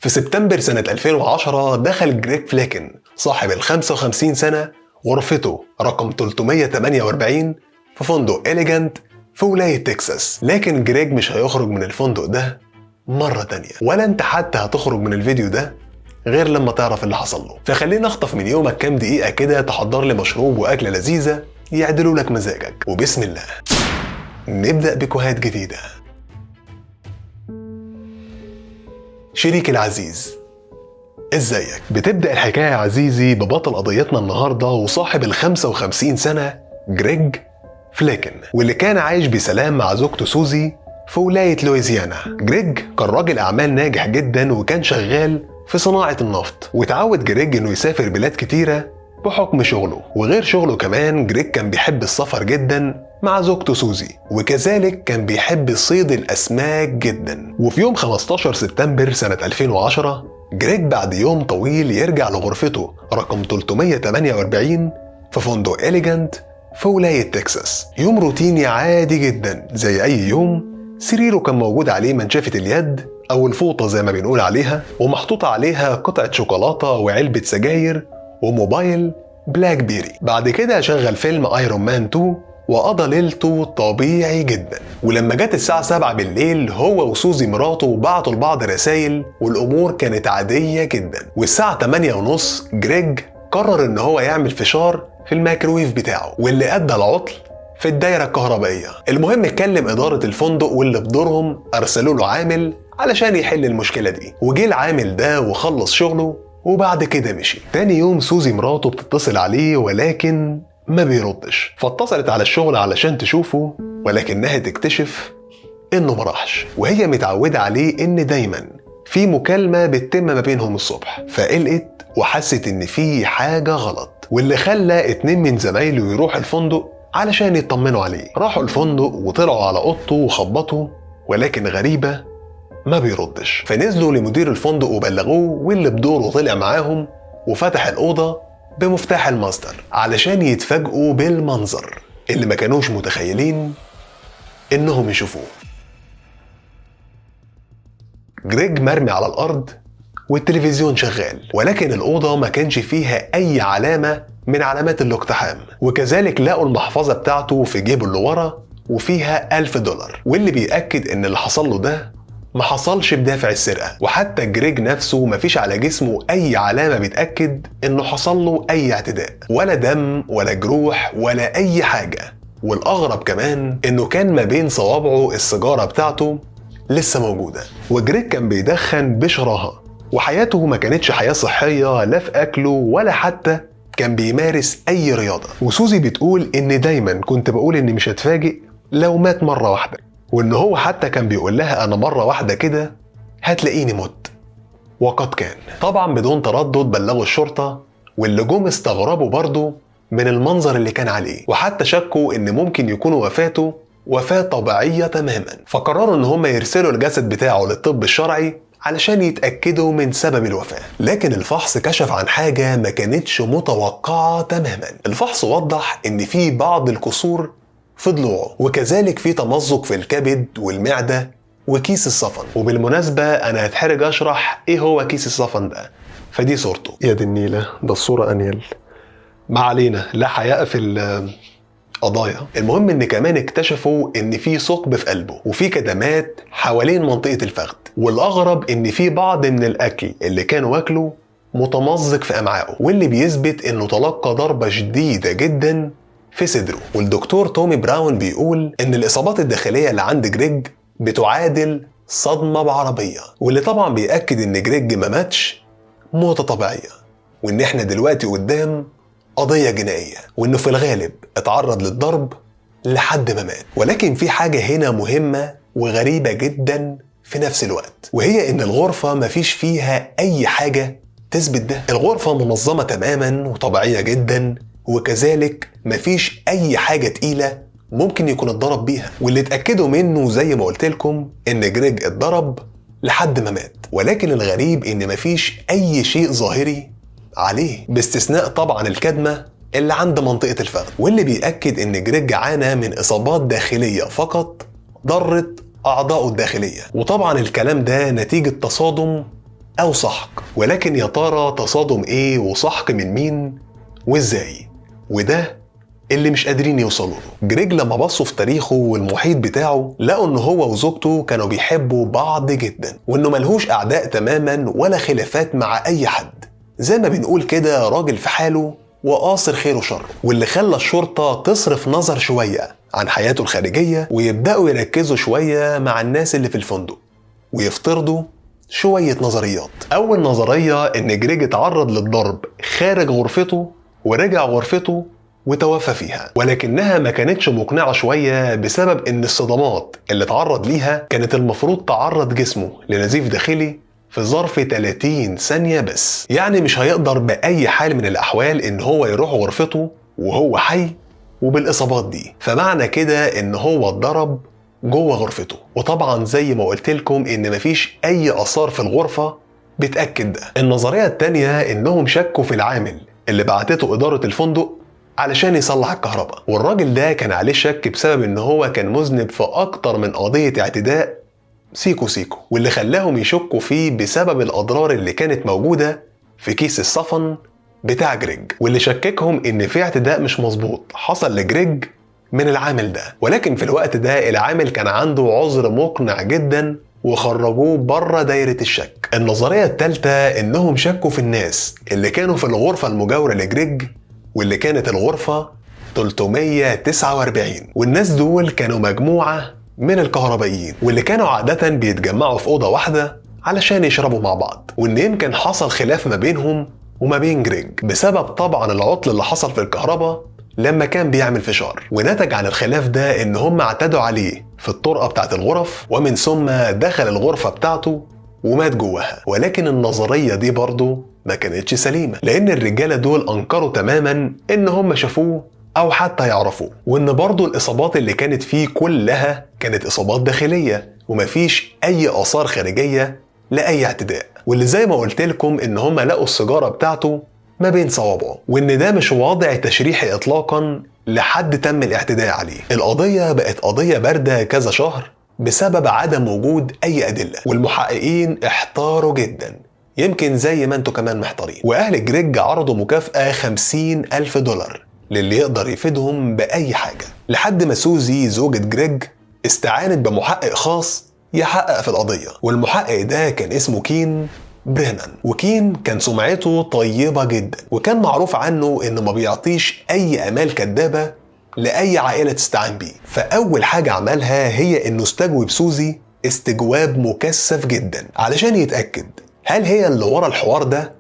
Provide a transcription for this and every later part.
في سبتمبر سنة 2010 دخل جريج فليكن صاحب ال 55 سنة غرفته رقم 348 في فندق إليجانت في ولاية تكساس. لكن جريج مش هيخرج من الفندق ده مرة تانية، ولا انت حتى هتخرج من الفيديو ده غير لما تعرف اللي حصل له. فخلينا نخطف من يومك كام دقيقة كده تحضر لي مشروب وأكلة لذيذة يعدلوا لك مزاجك، وبسم الله نبدأ بكوهات جديدة. شريكي العزيز، ازيك؟ بتبدأ الحكاية يا عزيزي ببطل قضيتنا النهاردة وصاحب ال 55 سنة جريج فليكن، واللي كان عايش بسلام مع زوجته سوزي في ولاية لويزيانا. جريج كان راجل أعمال ناجح جدا وكان شغال في صناعة النفط، وتعود جريج انه يسافر بلاد كتيرة بحكم شغله. وغير شغله كمان جريج كان بيحب السفر جدا مع زوجته سوزي، وكذلك كان بيحب صيد الأسماك جدا. وفي يوم 15 سبتمبر سنة 2010 جريج بعد يوم طويل يرجع لغرفته رقم 348 في فندق إليجانت في ولاية تكساس. يوم روتيني عادي جدا زي أي يوم. سريره كان موجود عليه منشفة اليد أو الفوطة زي ما بنقول عليها، ومحطوطة عليها قطعة شوكولاتة وعلبة سجاير وموبايل بلاك بيري. بعد كده شغل فيلم ايرون مان 2 وقضى ليلته طبيعي جدا. ولما جت الساعة 7 بالليل هو وسوزي مراته بعتوا لبعض رسايل والأمور كانت عادية جدا. والساعة 8:30 جريج قرر ان هو يعمل فشار في الميكروويف بتاعه، واللي أدى العطل في الدايرة الكهربائية. المهم اتكلم إدارة الفندق واللي بدورهم أرسلوا له عامل علشان يحل المشكلة دي، وجه العامل ده وخلص شغله وبعد كده مشي. تاني يوم سوزي مراته بتتصل عليه ولكن ما بيردش، فاتصلت على الشغل علشان تشوفه ولكنها تكتشف انه مراحش، وهي متعودة عليه ان دايما في مكالمة بتتم ما بينهم الصبح. فقلقت وحست ان في حاجة غلط، واللي خلى 2 من زمايله يروح الفندق علشان يطمنوا عليه. راحوا الفندق وطلعوا على اوضته وخبطوا ولكن غريبة ما بيردش. فنزلوا لمدير الفندق وبلغوه، واللي بدوره طلع معاهم وفتح الأوضة بمفتاح الماستر علشان يتفاجئوا بالمنظر اللي ما كانوش متخيلين إنهم يشوفوه. جريج مرمي على الأرض والتلفزيون شغال، ولكن الأوضة ما كانش فيها أي علامة من علامات الاقتحام. وكذلك لقوا المحفظة بتاعته في جيبه اللي ورا وفيها $1000، واللي بيأكد إن اللي حصل له ده ما حصلش بدافع السرقة. وحتى جريج نفسه مفيش على جسمه أي علامة بتأكد إنه حصل له أي اعتداء، ولا دم ولا جروح ولا أي حاجة. والأغرب كمان إنه كان ما بين صوابعه السيجارة بتاعته لسه موجودة. وجريج كان بيدخن بشراهة، وحياته ما كانتش حياة صحية لا في أكله ولا حتى كان بيمارس أي رياضة. وسوزي بتقول إن دايما كنت بقول إني مش هتفاجئ لو مات مرة واحدة، وإن هو حتى كان بيقول لها أنا مرة واحدة كده هتلاقيني مت. وقد كان. طبعا بدون تردد بلغوا الشرطة، واللي جم استغربوا برضو من المنظر اللي كان عليه، وحتى شكوا إن ممكن يكون وفاته وفاة طبيعية تماما. فقرروا إن هم يرسلوا الجسد بتاعه للطب الشرعي علشان يتأكدوا من سبب الوفاة. لكن الفحص كشف عن حاجة ما كانتش متوقعة تماما. الفحص وضح إن في بعض الكسور في ضلوعه، وكذلك في تمزق في الكبد والمعدة وكيس الصفن. وبالمناسبة أنا هتحرج أشرح إيه هو كيس الصفن ده، فدي صورته. يا دي النيلة، ده الصورة أنيل. ما علينا، لا حياء في القضايا. المهم إن كمان اكتشفوا إن في ثقب في قلبه وفي كدمات حوالين منطقة الفخذ. والأغرب إن في بعض من الأكل اللي كان واكله متمزق في أمعائه، واللي بيثبت إنه تلقى ضربة شديدة جدا في صدره. والدكتور تومي براون بيقول إن الإصابات الداخلية اللي عند جريج بتعادل صدمة بعربية، واللي طبعا بيأكد إن جريج ما ماتش موتة طبيعية، وإن إحنا دلوقتي قدام قضية جنائية، وإنه في الغالب اتعرض للضرب لحد ما مات. ولكن في حاجة هنا مهمة وغريبة جدا في نفس الوقت، وهي إن الغرفة مفيش فيها أي حاجة تثبت ده. الغرفة منظمة تماما وطبيعية جدا، وكذلك مفيش أي حاجة تقيلة ممكن يكون اتضرب بيها. واللي اتأكدوا منه زي ما قلت لكم إن جريج اتضرب لحد ما مات. ولكن الغريب إن مفيش أي شيء ظاهري عليه، باستثناء طبعا الكدمة اللي عند منطقة الفخذ، واللي بيأكد إن جريج عانى من إصابات داخلية فقط ضرت أعضائه الداخلية. وطبعا الكلام ده نتيجة تصادم أو سحق. ولكن يا ترى تصادم إيه وسحق من مين وإزاي؟ وده اللي مش قادرين يوصلوا له. جريج لما بصوا في تاريخه والمحيط بتاعه لقوا إن هو وزوجته كانوا بيحبوا بعض جدا، وإنه ملهوش أعداء تماما ولا خلافات مع أي حد. زي ما بنقول كده راجل في حاله وقاصر خيره شره، واللي خلى الشرطة تصرف نظر شوية عن حياته الخارجية ويبدأوا يركزوا شوية مع الناس اللي في الفندق ويفترضوا شوية نظريات. أول نظرية إن جريج اتعرض للضرب خارج غرفته ورجع غرفته وتوفى فيها، ولكنها ما كانتش مقنعة شوية بسبب إن الصدمات اللي اتعرض ليها كانت المفروض تعرض جسمه لنزيف داخلي في ظرف 30 ثانية بس. يعني مش هيقدر بأي حال من الأحوال إن هو يروح غرفته وهو حي وبالإصابات دي، فمعنى كده إن هو اتضرب جوه غرفته. وطبعا زي ما قلت لكم إن مفيش أي آثار في الغرفة بتأكد ده. النظرية التانية إنهم شكوا في العامل اللي بعتته إدارة الفندق علشان يصلح الكهرباء، والراجل ده كان عليه شك بسبب إن هو كان مذنب في أكتر من قضية اعتداء سيكو، واللي خلاهم يشكوا فيه بسبب الأضرار اللي كانت موجودة في كيس الصفن بتاع جريج، واللي شككهم إن في اعتداء مش مظبوط حصل لجريج من العامل ده. ولكن في الوقت ده العامل كان عنده عذر مقنع جدا وخرجوه بره دايرة الشك. النظرية الثالثة إنهم شكوا في الناس اللي كانوا في الغرفة المجاورة لجريج، واللي كانت الغرفة 349، والناس دول كانوا مجموعة من الكهربائيين واللي كانوا عادة بيتجمعوا في أوضة واحدة علشان يشربوا مع بعض، وإن يمكن حصل خلاف ما بينهم وما بين جريج بسبب طبعا العطل اللي حصل في الكهرباء لما كان بيعمل فشار، ونتج عن الخلاف ده إن هم اعتدوا عليه في الطرقة بتاعت الغرف، ومن ثم دخل الغرفة بتاعته ومات جواها. ولكن النظرية دي برضو ما كانتش سليمة، لأن الرجالة دول أنكروا تماما إن هم شافوه أو حتى يعرفوه، وإن برضو الإصابات اللي كانت فيه كلها كانت إصابات داخلية ومفيش أي آثار خارجية لأي اعتداء. واللي زي ما قلت لكم إن هم لقوا السيجارة بتاعته ما بين صوابعه، وإن ده مش وضع تشريحي إطلاقا لحد تم الاعتداء عليه. القضية بقت قضية باردة كذا شهر بسبب عدم وجود أي أدلة، والمحققين احتاروا جدا، يمكن زي ما انتوا كمان محتارين. وأهل جريج عرضوا مكافأة $50,000 للي يقدر يفيدهم بأي حاجة، لحد ما سوزي زوجة جريج استعانت بمحقق خاص يحقق في القضية، والمحقق ده كان اسمه كين برينان. وكين كان سمعته طيبة جدا، وكان معروف عنه انه ما بيعطيش اي امال كدابة لأي عائلة تستعين بيه. فأول حاجة عملها هي انه استجوب سوزي استجواب مكثف جدا علشان يتأكد هل هي اللي ورا الحوار ده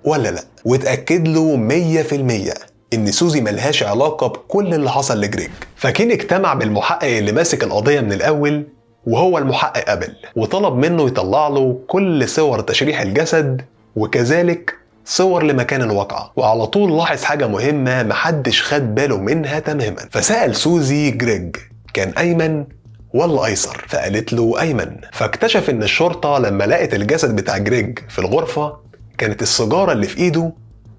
ولا لا، واتأكد له 100% ان سوزي ملهاش علاقة بكل اللي حصل لجريج. فكين اجتمع بالمحقق اللي ماسك القضية من الأول وهو المحقق أبل، وطلب منه يطلع له كل صور تشريح الجسد وكذلك صور لمكان الواقعة. وعلى طول لاحظ حاجة مهمة محدش خد باله منها تماما، فسأل سوزي جريج كان أيمن ولا أيسر؟ فقالت له أيمن. فاكتشف إن الشرطة لما لقت الجسد بتاع جريج في الغرفة كانت السيجارة اللي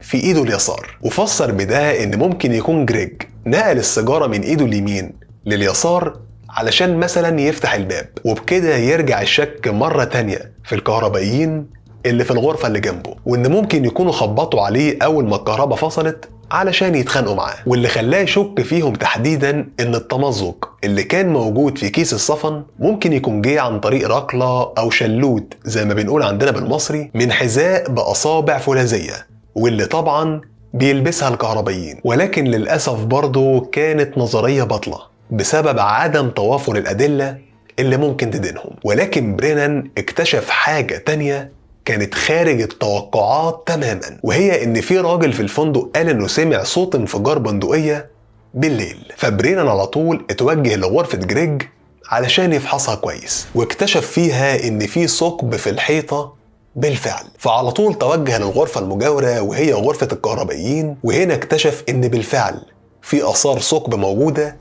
في إيده اليسار، وفسر بده إن ممكن يكون جريج نقل السيجارة من إيده اليمين لليسار علشان مثلا يفتح الباب، وبكده يرجع الشك مرة تانية في الكهربائيين اللي في الغرفة اللي جنبه، وإن ممكن يكونوا خبطوا عليه أول ما الكهرباء فصلت علشان يتخانقوا معاه. واللي خلاه يشك فيهم تحديدا إن التمزق اللي كان موجود في كيس الصفن ممكن يكون جه عن طريق ركلة أو شلوت زي ما بنقول عندنا بالمصري من حذاء بأصابع فولاذية، واللي طبعا بيلبسها الكهربائيين. ولكن للأسف برضه كانت نظرية باطلة بسبب عدم توافر الأدلة اللي ممكن تدينهم. ولكن برينان اكتشف حاجة تانية كانت خارج التوقعات تماما، وهي ان في راجل في الفندق قال انه سمع صوت انفجار بندقية بالليل. فبرينان على طول اتوجه لغرفة جريج علشان يفحصها كويس، واكتشف فيها ان في ثقب في الحيطة بالفعل. فعلى طول توجه للغرفة المجاورة وهي غرفة الكهربائيين، وهنا اكتشف ان بالفعل في آثار ثقب موجودة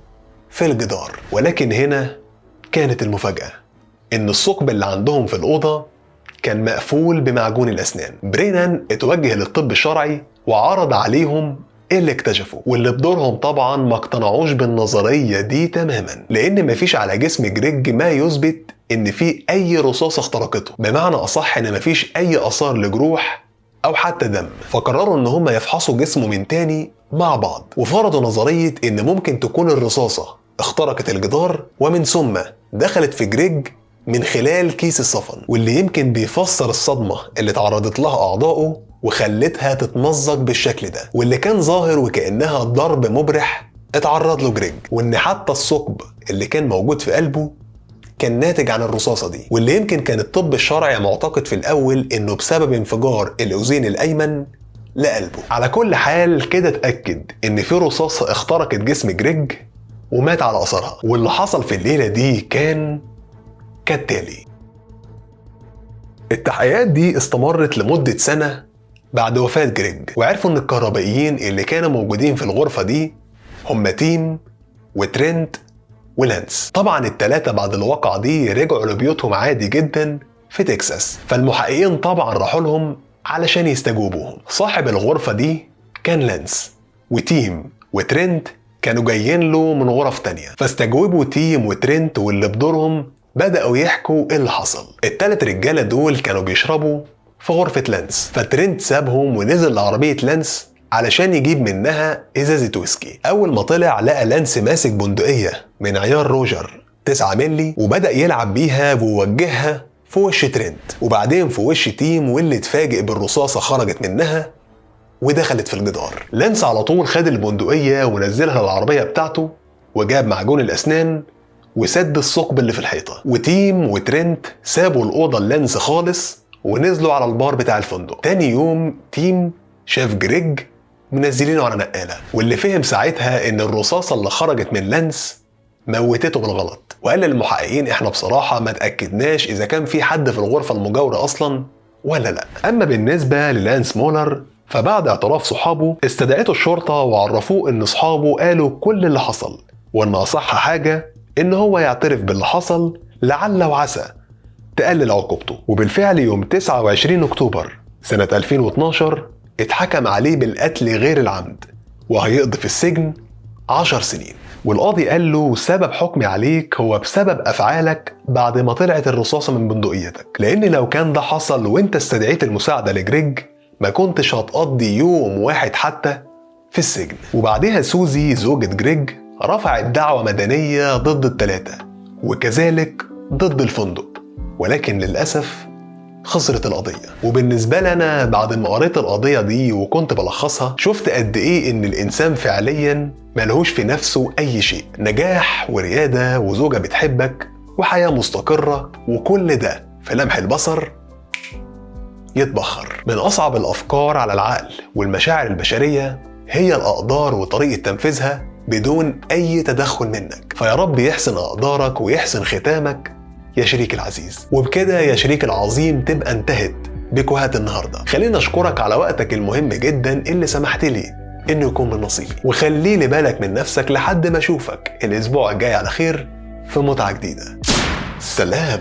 في الجدار. ولكن هنا كانت المفاجأة، ان الثقب اللي عندهم في الأوضة كان مقفول بمعجون الأسنان. برينان اتوجه للطب الشرعي وعرض عليهم اللي اكتشفوا، واللي بدورهم طبعا ما اقتنعوش بالنظرية دي تماما، لأن مفيش على جسم جريج ما يثبت ان في اي رصاصة اخترقته، بمعنى اصح ان مفيش اي اثار لجروح او حتى دم. فقرروا ان هم يفحصوا جسمه من تاني مع بعض، وفرضوا نظرية ان ممكن تكون الرصاصة اخترقت الجدار ومن ثم دخلت في جريج من خلال كيس الصفن، واللي يمكن بيفسر الصدمة اللي تعرضت لها اعضائه وخلتها تتمزق بالشكل ده، واللي كان ظاهر وكأنها ضرب مبرح اتعرض له جريج، وان حتى الثقب اللي كان موجود في قلبه كان ناتج عن الرصاصة دي، واللي يمكن كان الطب الشرعي معتقد في الأول إنه بسبب انفجار الأذين الأيمن لقلبه. على كل حال كده اتأكد إن في رصاصة اخترقت جسم جريج ومات على أثرها. واللي حصل في الليلة دي كان كالتالي: التحقيقات دي استمرت لمدة سنة بعد وفاة جريج، وعرفوا إن الكهربائيين اللي كانوا موجودين في الغرفة دي هم تيم وترينت ولانس. طبعا التلاتة بعد الواقعة دي رجعوا لبيوتهم عادي جدا في تكساس، فالمحققين طبعا راحوا لهم علشان يستجوبوهم. صاحب الغرفة دي كان لانس، وتيم وترينت كانوا جايين له من غرف تانية، فاستجوبوا تيم وترينت واللي بدورهم بدأوا يحكوا ايه اللي حصل. التلات رجالة دول كانوا بيشربوا في غرفة لانس، فترينت سابهم ونزل لعربية لانس علشان يجيب منها ازازة ويسكي. اول ما طلع لقى لانس ماسك بندقية من عيار روجر 9 مللي وبدأ يلعب بيها ويوجهها في وش ترينت وبعدين في وش تيم، واللي اتفاجئ بالرصاصة خرجت منها ودخلت في الجدار. لانس على طول خد البندقية ونزلها للعربية بتاعته وجاب معجون الأسنان وسد الثقب اللي في الحيطة، وتيم وترينت سابوا الأوضة لانس خالص ونزلوا على البار بتاع الفندق. تاني يوم تيم شاف جريج منزلينه على نقالة، واللي فهم ساعتها ان الرصاصة اللي خرجت من لانس موتته بالغلط، وقال للمحققين احنا بصراحة ما تأكدناش اذا كان في حد في الغرفة المجاورة اصلا ولا لا. اما بالنسبة للانس مولر فبعد اعتراف صحابه استدعته الشرطة وعرفوه ان صحابه قالوا كل اللي حصل، وان اصح حاجة ان هو يعترف باللي حصل لعل وعسى تقلل عقوبته. وبالفعل يوم 29 اكتوبر سنة 2012 اتحكم عليه بالقتل غير العمد وهيقضي في السجن 10 سنين. والقاضي قال له سبب حكمي عليك هو بسبب أفعالك بعد ما طلعت الرصاصة من بندقيتك، لأن لو كان ده حصل وانت استدعيت المساعدة لجريج ما كنتش هتقضي يوم واحد حتى في السجن. وبعدها سوزي زوجة جريج رفعت دعوة مدنية ضد الثلاثة وكذلك ضد الفندق، ولكن للأسف خسرت القضية. وبالنسبة لنا بعد ما قريت القضية دي وكنت بلخصها شفت قد ايه ان الانسان فعليا ملهوش في نفسه اي شيء، نجاح وريادة وزوجة بتحبك وحياة مستقرة، وكل ده في لمح البصر يتبخر. من اصعب الافكار على العقل والمشاعر البشرية هي الاقدار وطريقة تنفيذها بدون اي تدخل منك، فيا رب يحسن اقدارك ويحسن ختامك يا شريك العزيز. وبكده يا شريك العظيم تبقى انتهت بكوهات النهارده. خليني اشكرك على وقتك المهم جدا اللي سمحت لي انه يكون من نصيبي، وخلي لي بالك من نفسك لحد ما اشوفك الاسبوع الجاي على خير في متعة جديدة. سلام.